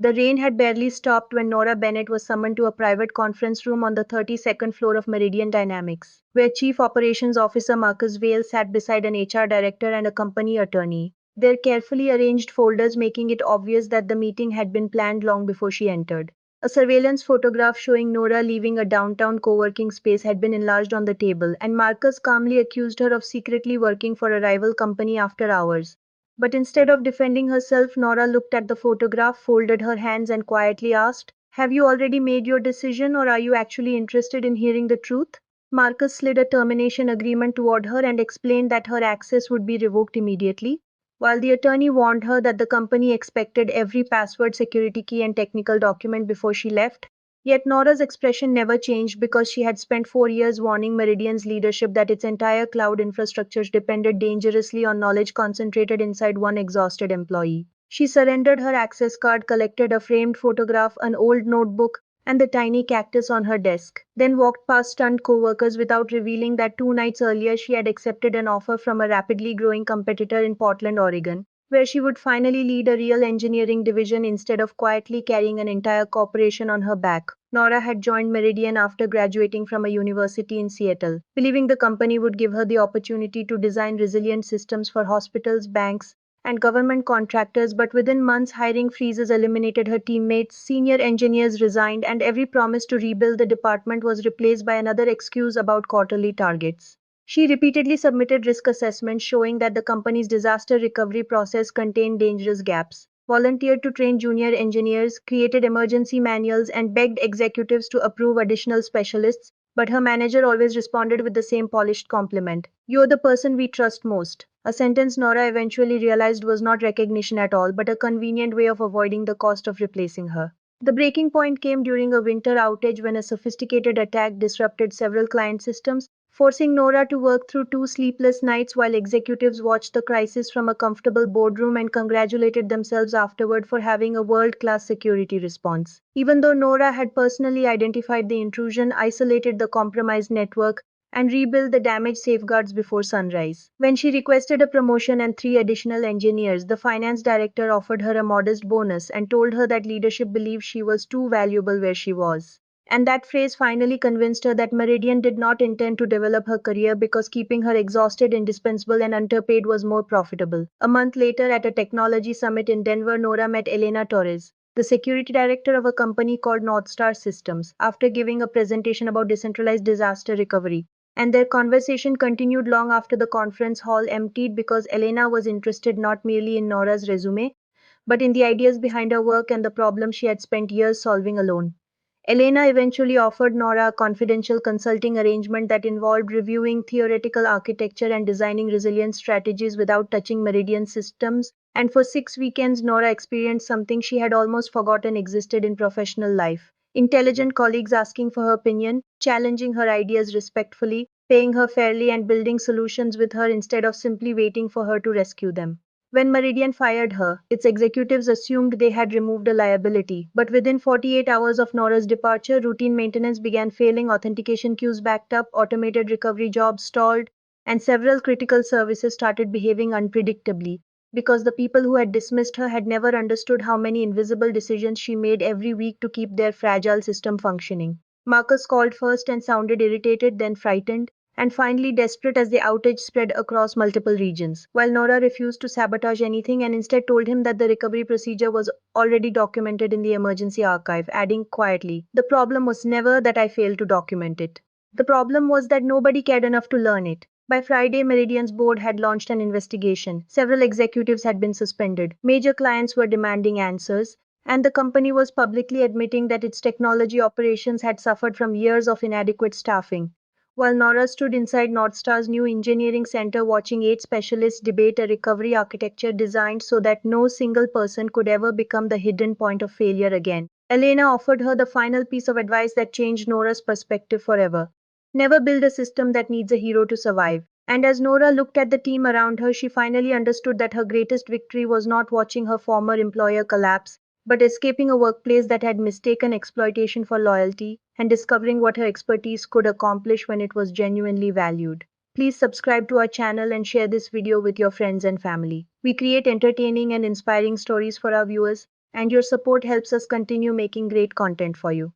The rain had barely stopped when Nora Bennett was summoned to a private conference room on the 32nd floor of Meridian Dynamics, where Chief Operations Officer Marcus Vale sat beside an HR director and a company attorney, their carefully arranged folders making it obvious that the meeting had been planned long before she entered. A surveillance photograph showing Nora leaving a downtown co-working space had been enlarged on the table, and Marcus calmly accused her of secretly working for a rival company after hours. But instead of defending herself, Nora looked at the photograph, folded her hands, and quietly asked, "Have you already made your decision, or are you actually interested in hearing the truth?" Marcus slid a termination agreement toward her and explained that her access would be revoked immediately, while the attorney warned her that the company expected every password, security key, and technical document before she left. Yet Nora's expression never changed because she had spent 4 years warning Meridian's leadership that its entire cloud infrastructure depended dangerously on knowledge concentrated inside one exhausted employee. She surrendered her access card, collected a framed photograph, an old notebook, and the tiny cactus on her desk, then walked past stunned co-workers without revealing that 2 nights earlier she had accepted an offer from a rapidly growing competitor in Portland, Oregon, where she would finally lead a real engineering division instead of quietly carrying an entire corporation on her back. Nora had joined Meridian after graduating from a university in Seattle, believing the company would give her the opportunity to design resilient systems for hospitals, banks, and government contractors, but within months, hiring freezes eliminated her teammates, senior engineers resigned, and every promise to rebuild the department was replaced by another excuse about quarterly targets. She repeatedly submitted risk assessments showing that the company's disaster recovery process contained dangerous gaps, volunteered to train junior engineers, created emergency manuals, and begged executives to approve additional specialists, but her manager always responded with the same polished compliment: "You're the person we trust most." A sentence Nora eventually realized was not recognition at all, but a convenient way of avoiding the cost of replacing her. The breaking point came during a winter outage when a sophisticated attack disrupted several client systems, forcing Nora to work through 2 sleepless nights while executives watched the crisis from a comfortable boardroom and congratulated themselves afterward for having a world-class security response. Even though Nora had personally identified the intrusion, isolated the compromised network, and rebuilt the damaged safeguards before sunrise. When she requested a promotion and 3 additional engineers, the finance director offered her a modest bonus and told her that leadership believed she was too valuable where she was. And that phrase finally convinced her that Meridian did not intend to develop her career because keeping her exhausted, indispensable, and underpaid was more profitable. A month later, at a technology summit in Denver, Nora met Elena Torres, the security director of a company called Northstar Systems, after giving a presentation about decentralized disaster recovery. And their conversation continued long after the conference hall emptied because Elena was interested not merely in Nora's resume, but in the ideas behind her work and the problems she had spent years solving alone. Elena eventually offered Nora a confidential consulting arrangement that involved reviewing theoretical architecture and designing resilient strategies without touching Meridian systems, and for 6 weekends, Nora experienced something she had almost forgotten existed in professional life: intelligent colleagues asking for her opinion, challenging her ideas respectfully, paying her fairly, and building solutions with her instead of simply waiting for her to rescue them. When Meridian fired her, its executives assumed they had removed a liability, but within 48 hours of Nora's departure, routine maintenance began failing, authentication queues backed up, automated recovery jobs stalled, and several critical services started behaving unpredictably because the people who had dismissed her had never understood how many invisible decisions she made every week to keep their fragile system functioning. Marcus called first and sounded irritated, then frightened, and finally desperate as the outage spread across multiple regions, while Nora refused to sabotage anything and instead told him that the recovery procedure was already documented in the emergency archive, adding quietly, "The problem was never that I failed to document it. The problem was that nobody cared enough to learn it." By Friday, Meridian's board had launched an investigation. Several executives had been suspended. Major clients were demanding answers, and the company was publicly admitting that its technology operations had suffered from years of inadequate staffing. While Nora stood inside Northstar's new engineering center watching 8 specialists debate a recovery architecture designed so that no single person could ever become the hidden point of failure again, Elena offered her the final piece of advice that changed Nora's perspective forever: never build a system that needs a hero to survive. And as Nora looked at the team around her, she finally understood that her greatest victory was not watching her former employer collapse, but escaping a workplace that had mistaken exploitation for loyalty, and discovering what her expertise could accomplish when it was genuinely valued. Please subscribe to our channel and share this video with your friends and family. We create entertaining and inspiring stories for our viewers. and your support helps us continue making great content for you.